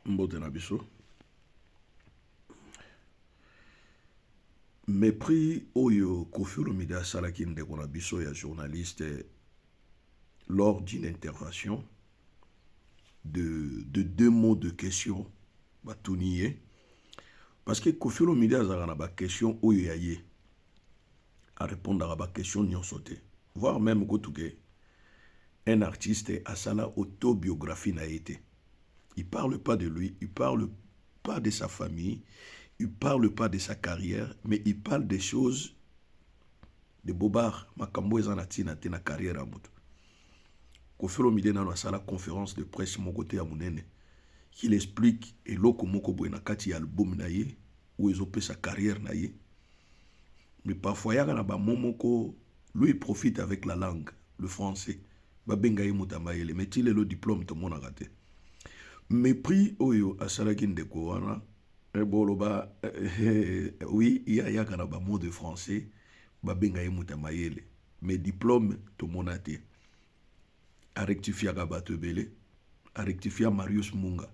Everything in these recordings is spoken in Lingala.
Mbote na biso. Mépris oyo Koffi Olomide asalaki ndeko na biso ya journaliste lors d'une intervention de deux mots de question batuni ye. Parce que Koffi Olomide azalaka na ba question oyo ya ye à répondre à ba question nyonso te. Voire même kotuke un artiste asala autobiographie na été. Il parle pas de lui, il parle pas de sa famille, il parle pas de sa carrière, mais il parle des choses de Bobar, makambo ezanati na te na carrière à moto. Koffi Olomide na asala conférence de presse mon côté à munene. Qu'il explique eloko moko boye na kati ya album na ye ou ezope sa carrière na ye. Mais parfois yaka na ba momoko lui il profite avec la langue, le français. Ba benga ye mutamayele, mais il est le diplôme to mona raté. Mépris oyo asalaki ndeko wana boloba oui il y a yakana ba mot de français ba benga ye mutamayele, mais diplôme to mona te. A rectifier ka bato belé, a rectifier Marius Munga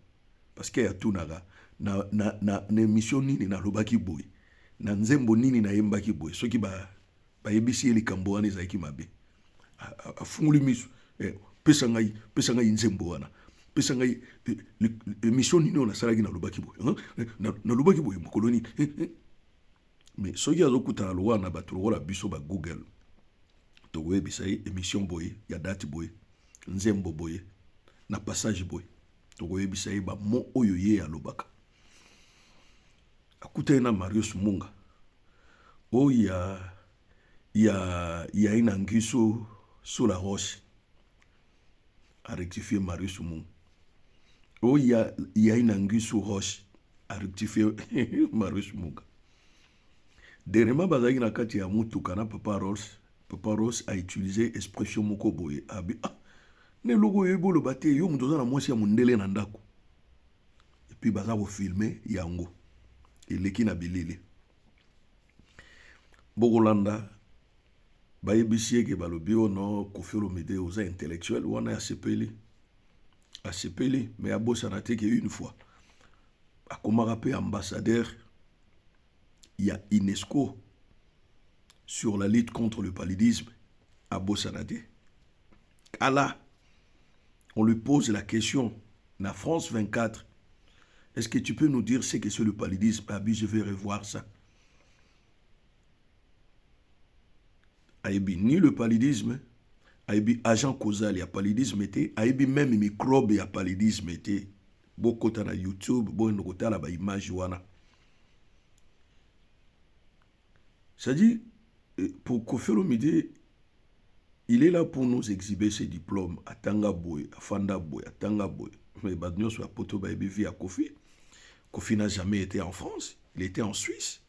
parce que ya tunaga na émission nini na lobaki boy na nzembo nini na yembaki boy soki ba yebisi likambo wana ezaki mabe a funguli misu pesa ngai nzembo wana pesa ngai émission nini on a salaki na lobaki boy na lobaki boy mokoloni mais soki azokuta na lowa na bato lokola biso ba Google to webisa émission boy ya date boy nzembo boy na passage boy to webisa ba mo oyo ye alobaka akuta na Marius Munga o ya ina ngiso sous la roche a rectifier Marius Munga o ya ina ngiso roche a rectifier Marius Munga dernièrement bazaki na kati ya mutuka na Papa Rose a utilisé expression moko boye abi ne logo yebolo bate yo muto na mwasi ya mundele na ndako et puis baza ko filmer yango eleki na bilili Bogolanda bayebisi ke balobi ono Koffi Olomide oza intellectuel wana asepeli mais abosana te ke une fois akomaka pe ambassadeur il y a UNESCO sur la lutte contre le paludisme à Bossanade. Alors, on lui pose la question, na France 24, est-ce que tu peux nous dire ce que c'est le paludisme? Abi, je vais revoir ça. Aïbi, ni le paludisme, aïbi agent causal, il y a paludisme était, aïbi même microbe, il y a paludisme était. Beaucoup na YouTube, beaucoup na ba image wana. C'est-à-dire, pour Koffi Olomide, il est là pour nous exhiber ses diplômes à Tanga Boy, à Fanda Boy, à Tanga Boy. Mais Badnyo soit poto baby vie à Koffi. Koffi n'a jamais été en France, il était en Suisse.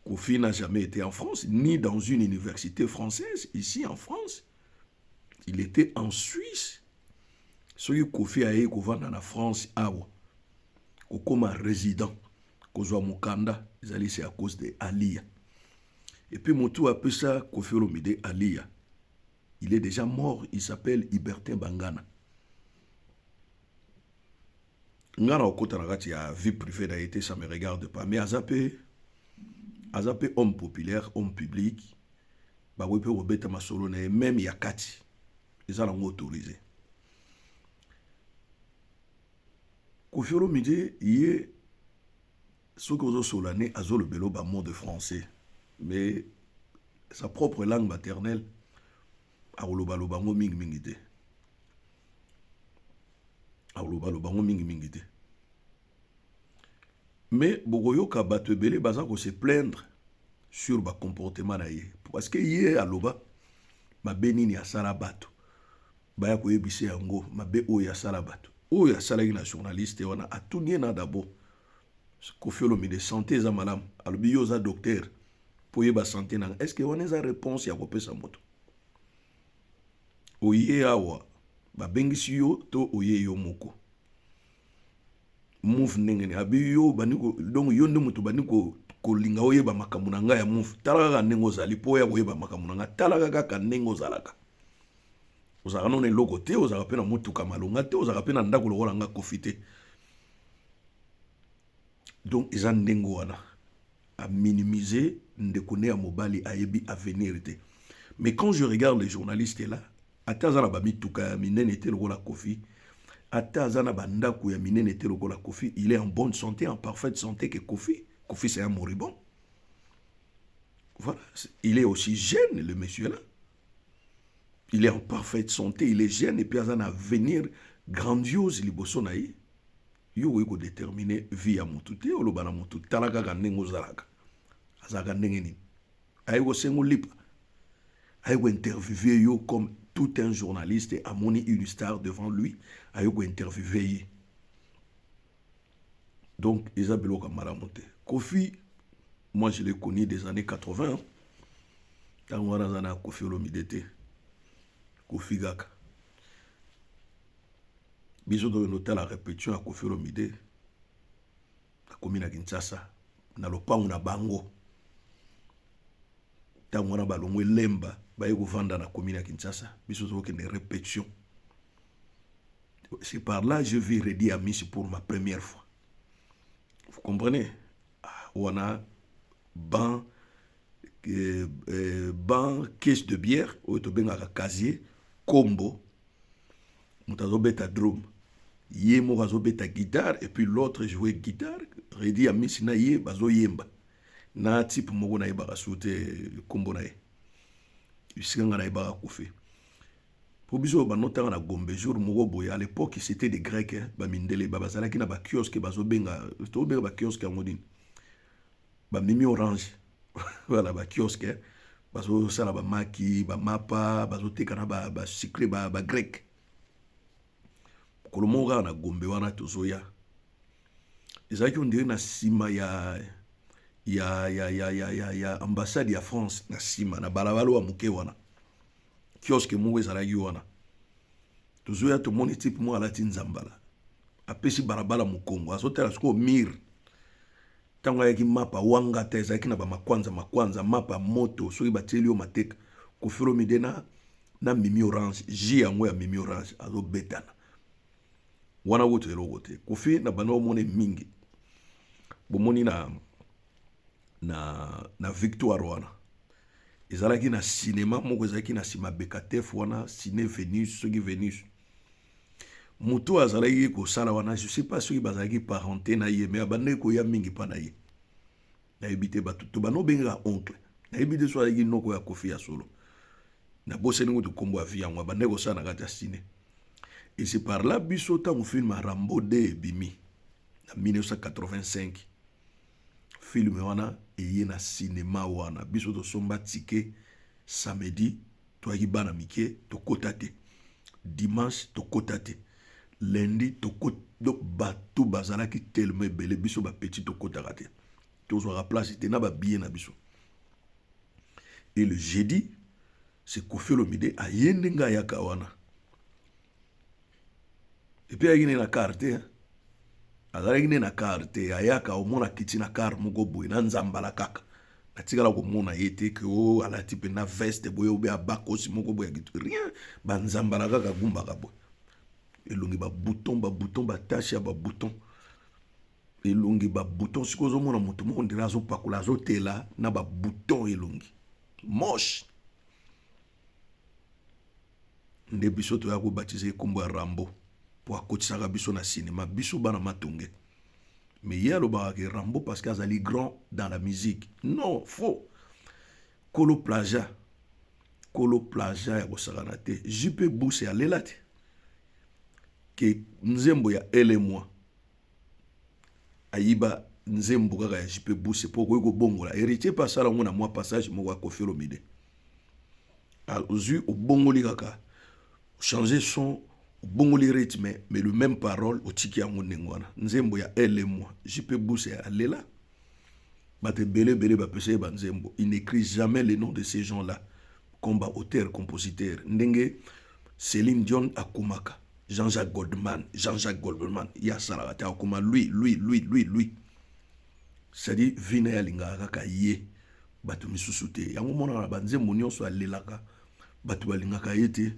Koffi n'a jamais été en France, ni dans une université française, ici en France. Il était en Suisse. Ce que Koffi a eu en France, comme un résident, Kozwa Mukanda, c'est à cause de Alia. Et puis Motu appelle ça Koffi Olomide Alia. Il est déjà mort, il s'appelle Ibertin Bangana. Ngana okota na kati ya vie privée d'Haïti, ça me regarde pas. Mais Azapé homme populaire, homme public, bah oui peut obéter ma solo même Yakati, ils ont autorisé. Koffi Olomide il est ce que vous solane azo le belo ba mot de français, mais sa propre langue maternelle a loba ngo mingi te. A loba ngo mingi te. Mais bogoyoka bato belé baza ko se plaindre sur ba comportement na ye parce que ye aloba mabe nini asala bato baya ko yebise yango mabe o ya sala bato o ya sala na journaliste wana atunie na d'abord Koffi Olomide santé za malam alobi yo za docteur pour yeba santé na est-ce que wana za réponse ya kopesa moto oye awa ba bengisi yo to oye yo moko move nengene abi yo baniko donc yo ndemuto baniko kolinga oyeba makambo na nga ya move talaka ka ndengo zali po ya koyeba makambo na nga talaka kaka ndengo zalaka ozalaka nona eloko te, ozalaka mpe na motuka malonga te, ozalaka mpe na ndako lokola nga Kofi te. Donc eza ndenge wana à minimiser ndeko ne ya mobali ayebi avenir te. Mais quand je regarde les journalistes là, ata aza na bamituka ya minene te lokola Kofi, ata aza na bandako ya minene te lokola Kofi, il est en bonne santé, en parfaite santé que Kofi. Kofi c'est un moribond. Voilà, il est aussi jeune, le monsieur là. Il est en parfaite santé, il est jeune, et puis il a un avenir grandiose, liboso na ye. Yo ko déterminer vie ya mutu te, o lobana mutu talaka ka ndenge ozalaka. Azaka ndenge nini. Ayeko sengo lipa. Ayeko interviewer yo comme tout un journaliste et amoni une star devant lui. Ayeko interviewer ye. Donc, Isabelle Kamaramonte. Kofi, moi je l'ai connu des années 80. Quand on a Kofi Olomide, Kofi Gaka. Biso do noter la répétition à Kofi Olomide. La commune à Kinshasa. Na lopango na bango. Tant on a balongwe lemba. Ba yeko vanda na commune à Kinshasa. Biso do une répétition. C'est par là que je vais redire à Miss pour ma première fois. Vous comprenez? On a ban caisse de bière, ou un casier, combo, on beta drum, yé mo beta guitare, et puis l'autre jouait guitare, redi à Miss na yé, bazo yemba. Na type mo na yeba soute combo na yé. Isikanga na yeba Kofi. Pour biso ba notanga na Gombe jour mo boy à l'époque c'était des Grecs ba mindele ba bazala ki na ba kiosque bazo benga to benga ba kiosque ngodini ba mimi orange voilà ba kiosque bazo sala ba maki ba mapa bazo teka na ba cycle ba grec kolomonga na Gombe wana tozoya ezaki on dirait na sima ya ambassade ya France na sima na balabalo wa muke wana kiosque mo ezalaki wana tozoya to moni type mo alati nzambala apesi barabala mukongo azotela siko mir tango yaki mapa wanga te ezalaki na ba makwanza mapa moto soki bateli yo mateka Kofi Olomide na mimi orange ji yango ya mimi orange azobetana wana woto eloko te Kofi na bana omone mingi bomoni na victoire wana ezalaki na cinéma moko ezalaki na sima Bekatef wana ciné Venus soki Venus mutu azalaki kosala wana je sais pas soki bazalaki parenté na ye mais abandaki koya mingi pa na ye nayebi te bato to bano bengaka oncle nayebi te so azalaki noko ya Kofi ya solo na boseni kutu kombo ya vie yango abandaki kosala na kati ya ciné et c'est par là biso ntango film Rambo 2 ebimi na 1985 film wana eye na cinéma wana biso tosomba tike samedi toyaki bana mike tokota te dimanche tokota te lundi tokota bato bazalaki tellement ebele biso bapeti tokotaka te tozwaka place te na babillet na biso et le jeudi c'est Kofi Olomide aye ndenge ayaka wana epuis ayaki ne na carte azalaki ne na carte ayaka omona kiti na car moko boye na nzambala kaka natikala komona ye te ke o alati mpe na veste boye obe abakosi moko boye akitu rien banzambala kaka gumbaka boye elongi babouton batache ya babouton elongi babouton sikoyo ozomona moto moko ndira azopakola azotela na babouton elongi moche nde biso toya kobatize ekombo ya Rambo po akotisaka biso na cinéma biso bana matonge mais ye alobaka ke Rambo parce qu'azali grand dans la musique non faux kolo plagia ya kosakana te JP Buse alela te ke nzembo ya ele moi ayiba nzembo kaka ya JP Buse po koyi kobongola héritier pasala ngo na mwa passage moko ya Kofi Olomide ozwi obongoli kaka changer son bongoli rythme mais le même parole otiki yango ndenge wana nzembo ya ele moi JP Buse alela bate bele bapesa ba nzembo il n'écrit jamais les noms de ces gens là comme auteur compositeur ndenge Céline Dion akumaka Jean-Jacques Goldman ya salaka ta akuma lui c'est-à-dire vina ya linga kaka ye bato misusu te yango mona na banzembo nyonso alelaka bato balingaka ye te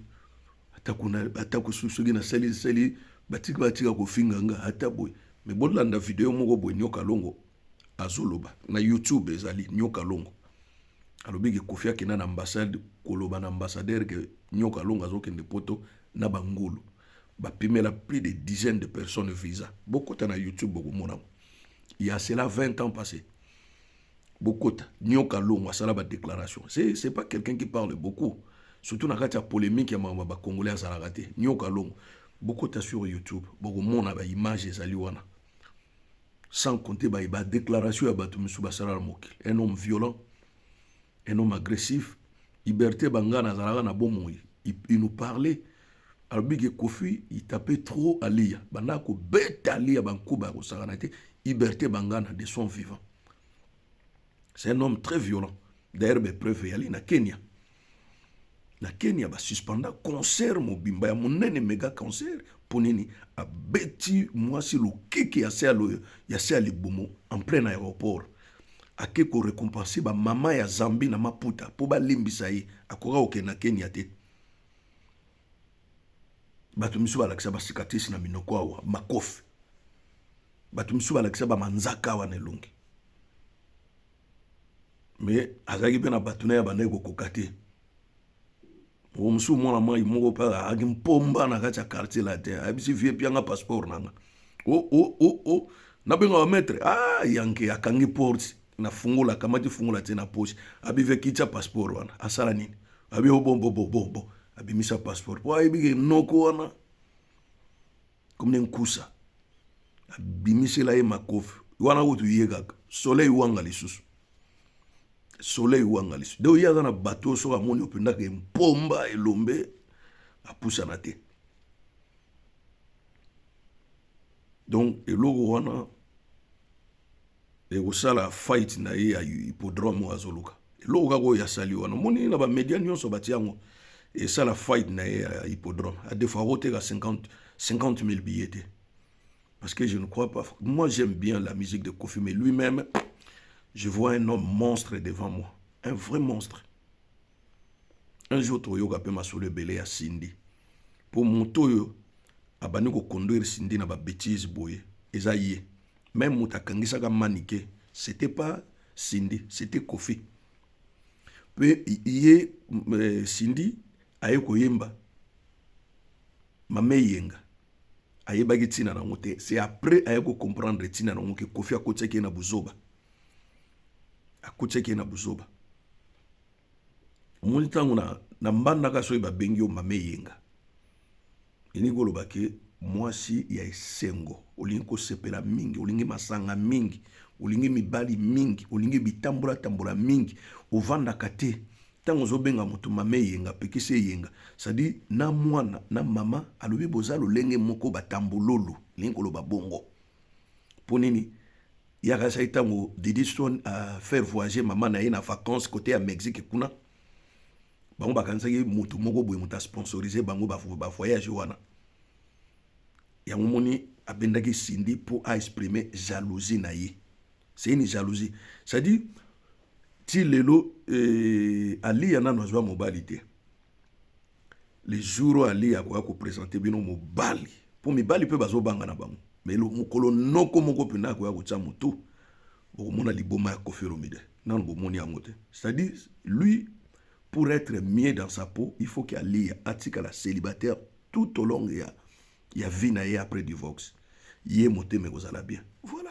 atako soki na sali batika kofinga nga ata boy mais bolanda video moko boy Nyoka Longo azoloba na YouTube ezali Nyoka Longo alobi ke Koffi akenda na ambassade koloba na ambassadeur ke Nyoka Longo azokende poto na bangulu bapimela plus de dizaines de personnes visa bokota na YouTube bokomona il y a cela 20 ans passé bokota Nyoka Longo asala ba déclaration c'est pas quelqu'un qui parle beaucoup surtout na kati ya polémique ya mama ba congolais azalaka te Nyoka Longo bokota sur YouTube bokomona ba image ezali wana sans compter ba déclaration ya bato misu basala na mokili un homme violent un homme agressif liberté bangana azalaka na bomoi il nous parlait alors que Koffi il tapait trop Alia banda ko beta Alia bankuba ko sakana te liberté bangana de son vivant c'est un homme très violent d'ailleurs be preuve yali na Kenya ba suspenda concert mobimba ya monene méga concert ponini a beti mwasi lo kiki ya se alibumo en plein aéroport ake ko récompenser ba mama ya Zambie na Maputa po ba limbisa ye akoka oke na Kenya te bato misu balakisa ba cicatrice na minoko awa makofi bato misu balakisa ba manzaka awa na elongi mais azaki pe na bato na ya bana kokoka te musu mwana mai moko pa agimpomba na kati ya quartier la te abisi vie pianga passeport nanga na benga wa maître yanke akangi porte na fungula kamati fungula te na poche abive kicha passeport wana asala nini abi bo abimisa passeport po ayibike noko wana comme nkusa abimisela ye makofi wana utu yegaka soleil wanga lisusu de yaza na bateau so amoni openda ke mpomba elombe apusa na te donc eloko wana ekosala fight na ye ya hippodrome azoluka eloko kaka oyo asali wana moni na bamedia nyonso batiango esala fight na ye ya hippodrome adefa akoteka 50 000 billets te parce que je ne crois pas moi j'aime bien la musique de Koffi mais lui-même je vois un homme monstre devant moi. Un vrai monstre. Un jour, Toyoka peut m'assurer belé à Cindy. Pour mon toyo, abani ko conduire Cindy na ba bêtise boye. Ezaïe. Même mouta kangisa ka maniqué. C'était pas Cindy, c'était Koffi. Puis, yé Cindy, aye ko yemba. Mame yenga. Aye bagi tina na ngote. C'est après aye ko comprendre tina na ngote Koffi a kote ki na buzoba. Akutse na buzoba moni tangu na mbanda ka soyi babengi yo mame yenga ini koloba ke mwasi ya esengo olingi kosepela mingi olingi masanga mingi olingi mibali mingi olingi bitambola mingi ovandaka te tango ozobenga moto mame yenga pekise yenga sadi na mwana na mama alobi boza lolenge moko batambololo lingi koloba bongo ponini yaka sa itango Didi Stone à faire voyager maman na ye na vacances côté à Mexique kuna bango bakansaki mutu moko boye muta sponsoriser bango ba voyage wana ya moni abendaki Cindy pour exprimer jalousie na ye c'est une jalousie ça dit ti lelo Ali yana nozwa mobalité les jours Ali a ko présenter bino mobali pour mibali pe bazo banga na bango mais le mukolo noko moko pena ko ya kutsa mutu bokomona liboma ya Koffi Olomide nan bomoni yangote c'est-à-dire lui pour être mieux dans sa peau il faut qu'il aille atika la célibataire tout au long ya vie na ye après divorce yé monter mais kozala bien voilà